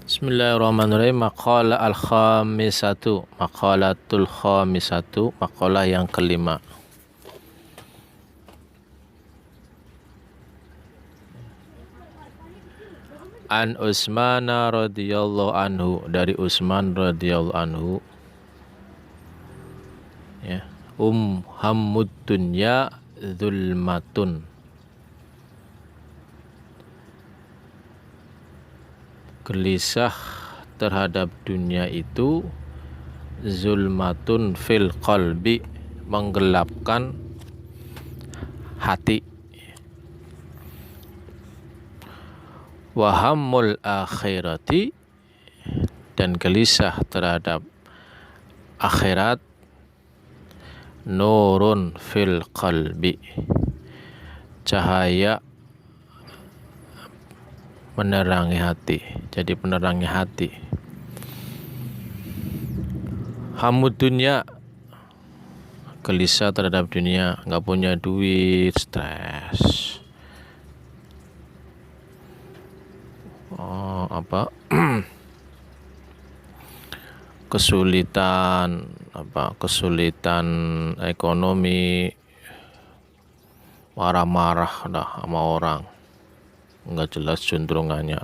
Bismillahirrahmanirrahim. Maqalah al-khamisatu. Maqalatul khamisatu. Maqalah yang kelima. An Utsmana radhiyallahu anhu, dari Utsman radhiyallahu anhu, ya, hammud dunya zulmatun. Gelisah terhadap dunia itu zulmatun fil qalbi, menggelapkan hati. Wahammul akhirati, dan gelisah terhadap akhirat, nurun fil qalbi, cahaya menerangi hati, jadi penerangi hati. Hamud dunia, gelisah terhadap dunia, nggak punya duit, stres. Kesulitan ekonomi, marah-marah dah sama orang, nggak jelas cenderungannya.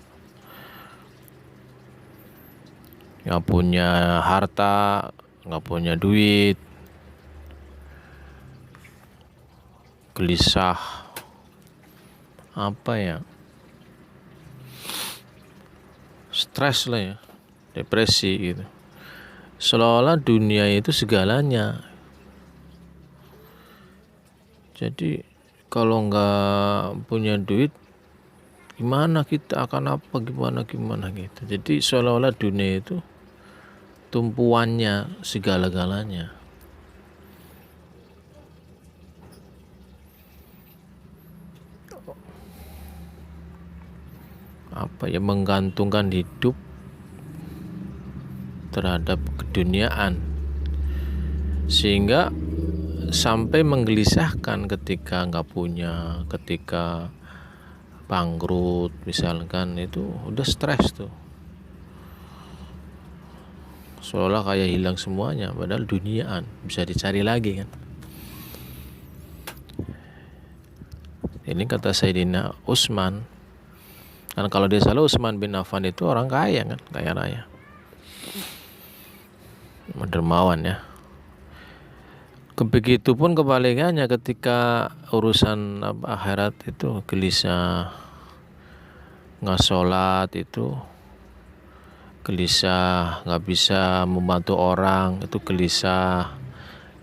Nggak punya harta, nggak punya duit, gelisah, stres lah ya, depresi gitu. Seolah-olah dunia itu segalanya. Jadi kalau nggak punya duit, gimana kita akan apa, gimana gitu. Jadi seolah-olah dunia itu tumpuannya segala-galanya. Menggantungkan hidup terhadap keduniaan, sehingga sampai menggelisahkan ketika nggak punya, ketika bangkrut misalkan, itu udah stres tuh, seolah kayak hilang semuanya, padahal duniaan bisa dicari lagi kan. Ini kata Sayyidina Utsman, dan kalau dia salah, Utsman bin Affan itu orang kaya kan, kaya raya, dermawan ya. Begitupun kebalikannya, ketika urusan akhirat itu gelisah, nggak sholat itu gelisah, nggak bisa membantu orang itu gelisah,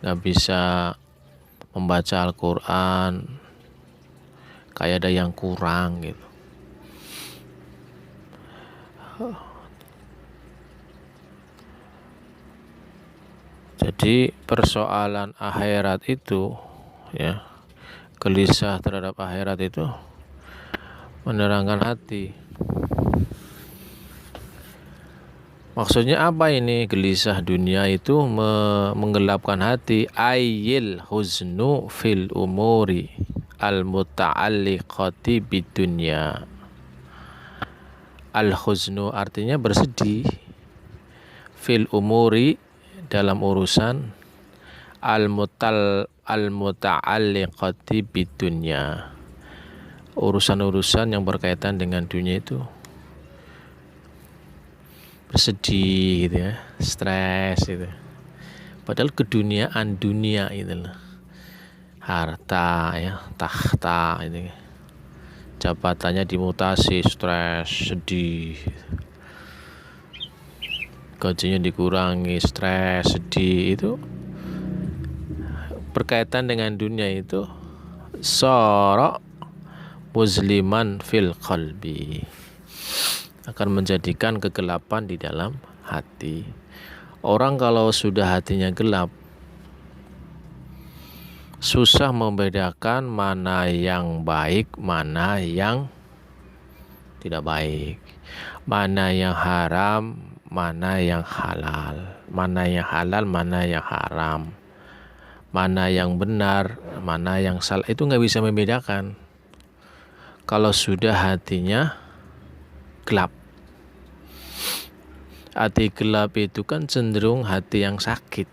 nggak bisa membaca Al-Quran, kayak ada yang kurang gitu. Jadi persoalan akhirat itu, ya, gelisah terhadap akhirat itu menerangkan hati. Maksudnya apa ini? Gelisah dunia itu menggelapkan hati. Ayyil huznu fil umuri al-muta'alliqati bidunya. Al-huznu artinya bersedih, fil umuri dalam urusan, al-muta'alliqati bidunya, urusan-urusan yang berkaitan dengan dunia itu bersedih gitu ya, stres gitu. Padahal keduniaan dunia itu lah, harta ya, tahta itu, jabatannya dimutasi, stres, sedih, gajinya dikurangi, stres, sedih, itu berkaitan dengan dunia itu sara muzliman fil qalbi, akan menjadikan kegelapan di dalam hati. Orang kalau sudah hatinya gelap, susah membedakan mana yang baik, mana yang tidak baik, mana yang haram, mana yang halal, mana yang halal, mana yang haram, mana yang benar, mana yang salah, itu nggak bisa membedakan kalau sudah hatinya gelap. Hati gelap itu kan cenderung hati yang sakit,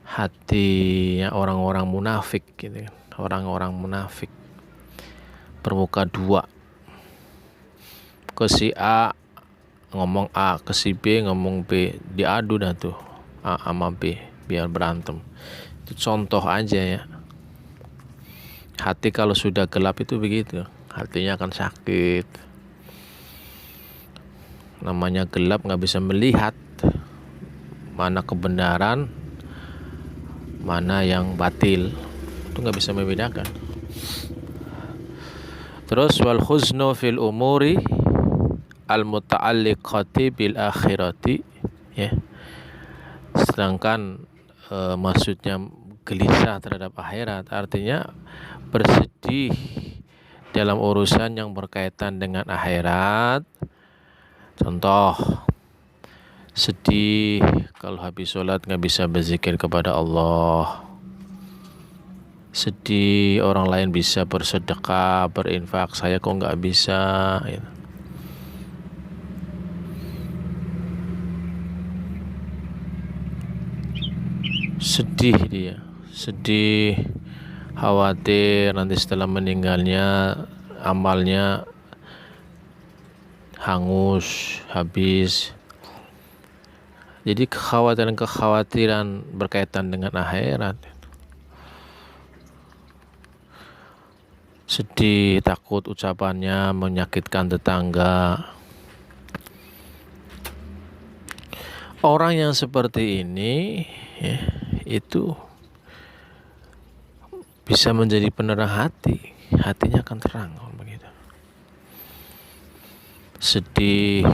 hatinya orang-orang munafik gitu kan. Orang-orang munafik bermuka dua, ke si A ngomong A, ke si B ngomong B, diadu dah tuh A sama B biar berantem. Itu contoh aja ya. Hati kalau sudah gelap itu begitu, hatinya akan sakit. Namanya gelap, nggak bisa melihat mana kebenaran, mana yang batil, itu nggak bisa membedakan. Terus wal khuznu fil umuri al muta'alliqati bil akhirati, ya. Sedangkan maksudnya gelisah terhadap akhirat, artinya bersedih dalam urusan yang berkaitan dengan akhirat. Contoh, sedih kalau habis sholat nggak bisa berzikir kepada Allah. Sedih orang lain bisa bersedekah, berinfak, saya kok nggak bisa gitu. Sedih dia, sedih, khawatir nanti setelah meninggalnya amalnya hangus, habis. Jadi kekhawatiran berkaitan dengan akhirat. Sedih, takut ucapannya menyakitkan tetangga. Orang yang seperti ini ya, itu bisa menjadi penerang hati, hatinya akan terang begitu. Sedih,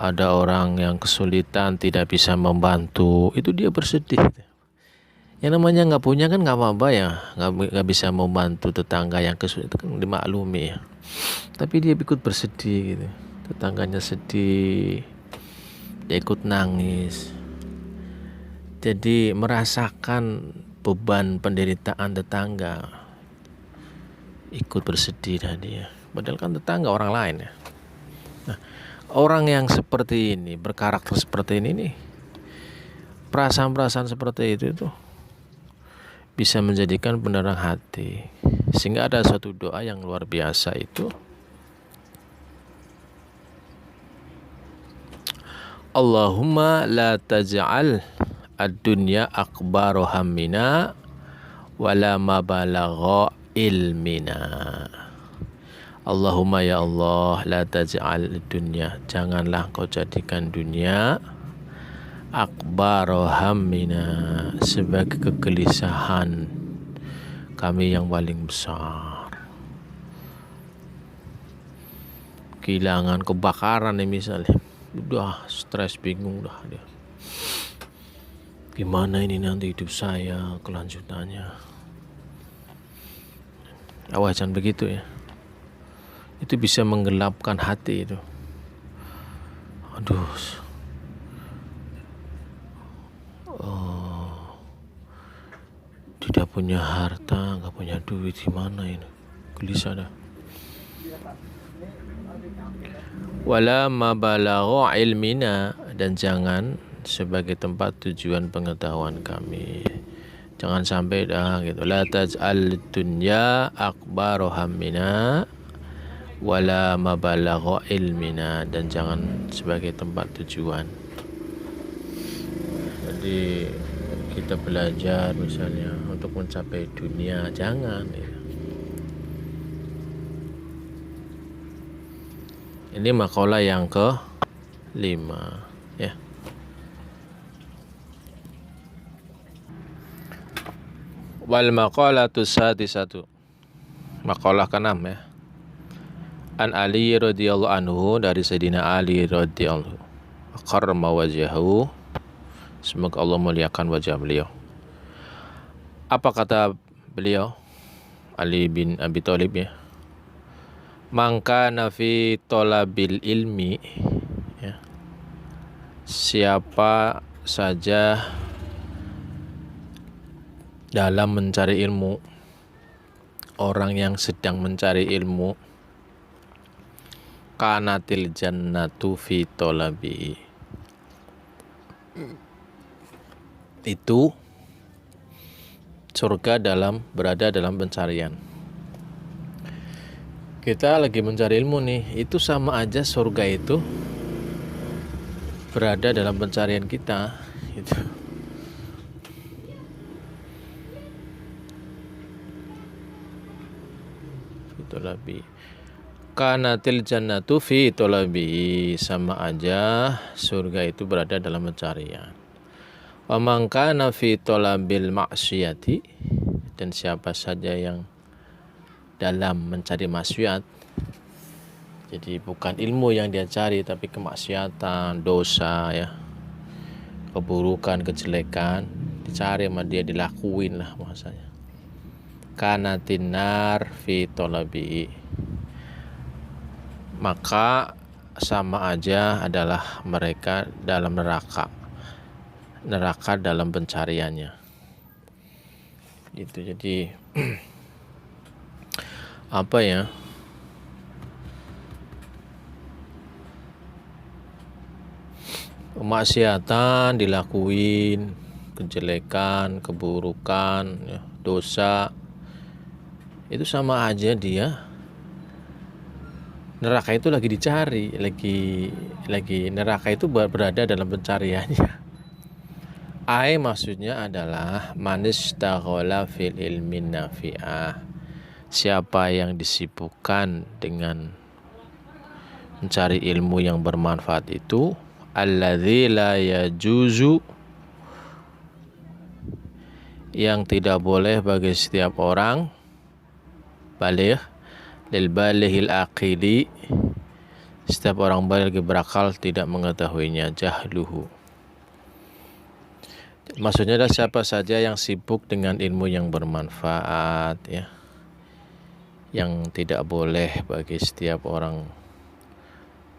ada orang yang kesulitan tidak bisa membantu, itu dia bersedih. Yang namanya nggak punya kan nggak apa-apa ya, nggak bisa membantu tetangga yang kesulitan kan dimaklumi ya. Tapi dia ikut bersedih gitu, tetangganya sedih, dia ikut nangis. Jadi merasakan beban penderitaan tetangga, ikut bersedih dah dia. Padahal kan tetangga orang lain ya. Nah, orang yang seperti ini, berkarakter seperti ini nih, perasaan-perasaan seperti itu tuh bisa menjadikan penerang hati. Sehingga ada satu doa yang luar biasa itu, Allahumma la taj'al ad-dunya akbaru hammina wala mabalagha ilmina. Allahumma ya Allah, la taj'al ad-dunya, janganlah kau jadikan dunia akbaru hammina, sebagai kegelisahan kami yang paling besar. Kehilangan, kebakaran nih misalnya, udah stres, bingung dah dia. Gimana ini nanti hidup saya, kelanjutannya. Awas jangan begitu ya. Itu bisa menggelapkan hati itu. Aduh. Tidak punya harta, nggak punya duit, gimana ini? Gelisah dah. Wala mabalagha ilmina, dan jangan sebagai tempat tujuan pengetahuan kami. Jangan sampai dah gitu. La taj'al dunya akbaru hammina wala mabalagha ilmina, dan jangan sebagai tempat tujuan. Jadi kita belajar misalnya untuk mencapai dunia, jangan ya. Ini makalah yang ke-5 ya. Wal maqalatu sadisatu, makalah ke-6 ya. An Ali radhiyallahu anhu, dari Sayyidina Ali radhiyallahu karma wajhahu, semoga Allah muliakan wajah beliau. Apa kata beliau, Ali bin Abi Thalib ya? Mangka nafi tolabil ilmi ya. Siapa saja dalam mencari ilmu, orang yang sedang mencari ilmu, kanatil jannatu fi talabi. Itu surga berada dalam pencarian. Kita lagi mencari ilmu nih, itu sama aja surga itu berada dalam pencarian kita. Itu lebih. Kanatil jannatu fi talabi, sama aja surga itu berada dalam pencarian. Wa man kana fi talabil maksiyati, dan siapa saja yang dalam mencari maksiat, jadi bukan ilmu yang dia cari tapi kemaksiatan, dosa ya, keburukan, kejelekan dicari sama dia, dilakuin lah maksudnya. Kanatin nar fi talabi, maka sama aja adalah mereka dalam neraka dalam pencariannya. Itu jadi apa ya, kemaksiatan dilakuin, kejelekan, keburukan ya, dosa, itu sama aja dia neraka itu lagi dicari, lagi neraka itu berada dalam pencariannya. Maksudnya adalah manistaghala fil ilmin nafi'ah, siapa yang disibukkan dengan mencari ilmu yang bermanfaat itu, alladzi la yajuzu, yang tidak boleh bagi setiap orang baligh, lil balighil aqili, setiap orang baligh berakal tidak mengetahuinya, jahluhu. Maksudnya adalah siapa saja yang sibuk dengan ilmu yang bermanfaat ya, yang tidak boleh bagi setiap orang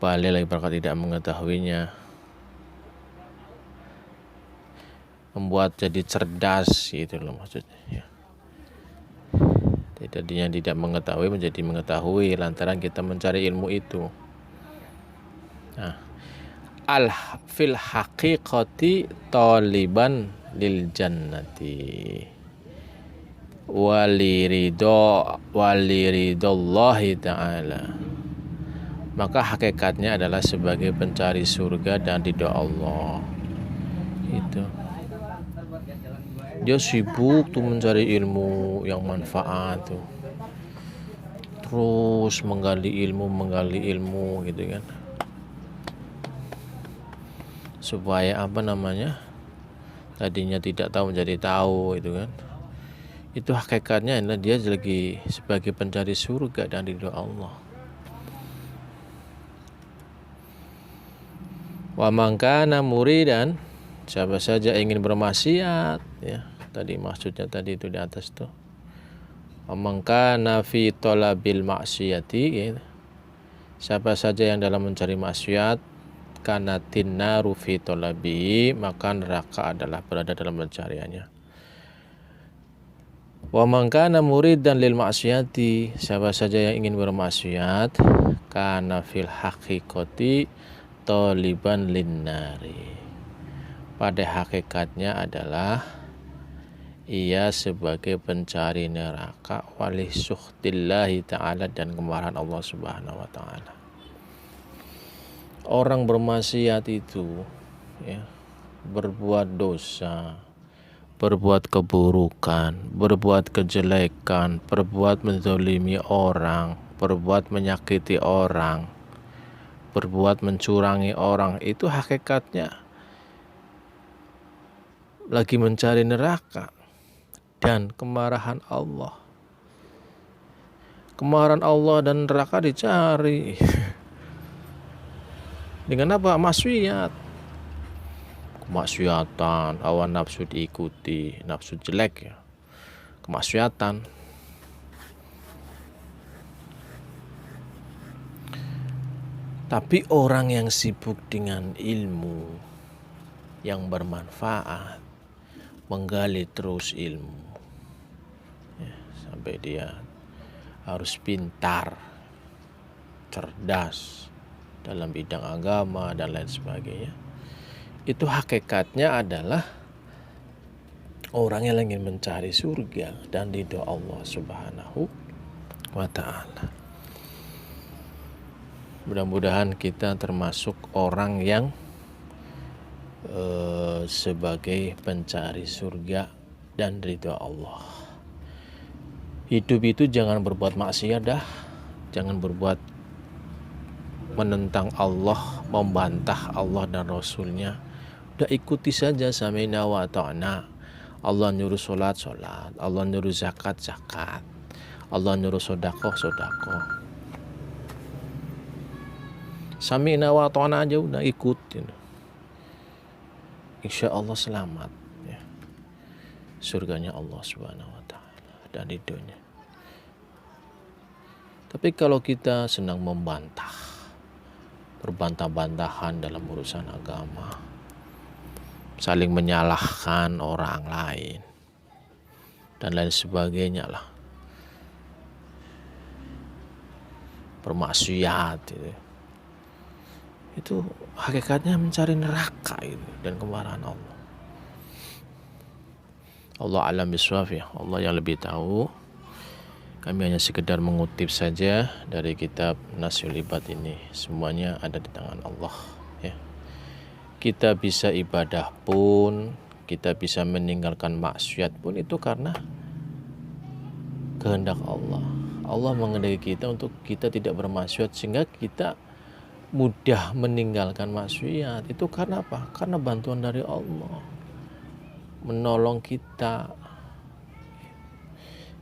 baligh lagi berakal tidak mengetahuinya, membuat jadi cerdas gitu loh maksudnya ya. Tadinya tidak mengetahui menjadi mengetahui lantaran kita mencari ilmu itu. Nah, fil haqiqati taliban lil jannati waliridhallahi ta'ala, maka hakikatnya adalah sebagai pencari surga dan ridha Allah. Itu dia sibuk tuh mencari ilmu yang manfaat tuh, terus menggali ilmu gitu kan, supaya tadinya tidak tahu menjadi tahu itu kan. Itu hakikatnya adalah dia lagi sebagai pencari surga dan ridha Allah. Wa man kana muridan, siapa saja ingin bermaksiat ya, tadi maksudnya tadi itu di atas tuh. Wa man kana fi talabil maksiyati ya, siapa saja yang dalam mencari maksiat, kanatin naru fi talabi, maka neraka adalah berada dalam pencariannya. Wa man kana muridan lil maksiyati, siapa saja yang ingin bermaksiat, kana fil haqiqati taliban linnari, pada hakikatnya adalah ia sebagai pencari neraka, wali suhtillahi ta'ala, dan kemarahan Allah subhanahu wa ta'ala. Orang bermaksiat itu ya, berbuat dosa, berbuat keburukan, berbuat kejelekan, berbuat menzalimi orang, berbuat menyakiti orang, berbuat mencurangi orang, itu hakikatnya lagi mencari neraka dan kemarahan Allah. Kemarahan Allah dan neraka dicari dengan apa? Maksiat, kemaksiatan, hawa nafsu diikuti, nafsu jelek ya, kemaksiatan. Tapi orang yang sibuk dengan ilmu yang bermanfaat, menggali terus ilmu ya, sampai dia harus pintar, cerdas, dalam bidang agama dan lain sebagainya. Itu hakikatnya adalah orang yang ingin mencari surga dan ridho Allah Subhanahu wa ta'ala. Mudah-mudahan kita termasuk orang yang sebagai pencari surga dan ridho Allah. Hidup itu jangan berbuat maksiat dah, jangan berbuat menentang Allah, membantah Allah dan Rasulnya. Udah ikuti saja, sami'na wa ta'na. Allah nyuruh sholat, Allah nyuruh zakat, Allah nyuruh sodakoh. Sami'na wa ta'na aja udah ikutin. Insya Allah selamat ya. Surganya Allah Subhanahu wa ta'ala dan ridhonya. Tapi kalau kita senang membantah, berbantah-bantahan dalam urusan agama, saling menyalahkan orang lain dan lain sebagainya lah, bermaksiat itu hakikatnya mencari neraka itu dan kemarahan Allah. Allah alam bisawab ya, Allah yang lebih tahu. Kami hanya sekedar mengutip saja dari kitab Nasyul Ibad ini. Semuanya ada di tangan Allah ya. Kita bisa ibadah pun, kita bisa meninggalkan maksiat pun itu karena kehendak Allah. Allah menghendaki kita untuk kita tidak bermaksiat sehingga kita mudah meninggalkan maksiat. Itu karena apa? Karena bantuan dari Allah menolong kita.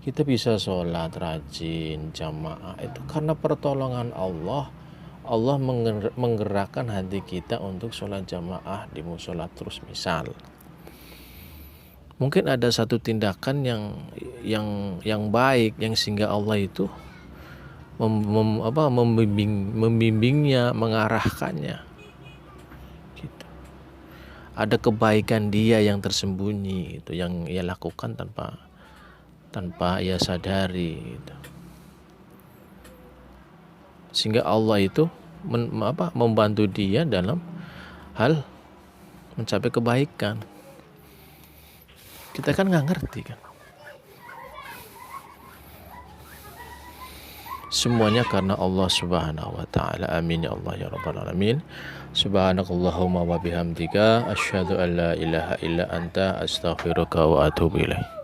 Kita bisa sholat rajin, jamaah itu karena pertolongan Allah. Allah menggerakkan hati kita untuk sholat jamaah di musola terus misal. Mungkin ada satu tindakan yang baik yang sehingga Allah itu membimbingnya, mengarahkannya. Gitu. Ada kebaikan dia yang tersembunyi itu yang ia lakukan tanpa ia sadari gitu. Sehingga Allah itu membantu dia dalam hal mencapai kebaikan. Kita kan nggak ngerti kan. Semuanya karena Allah Subhanahu wa ta'ala. Amin ya Allah ya rabbal alamin. Subhanakallahumma wa bihamdika asyhadu an la ilaha illa anta astaghfiruka wa atubu ilaik.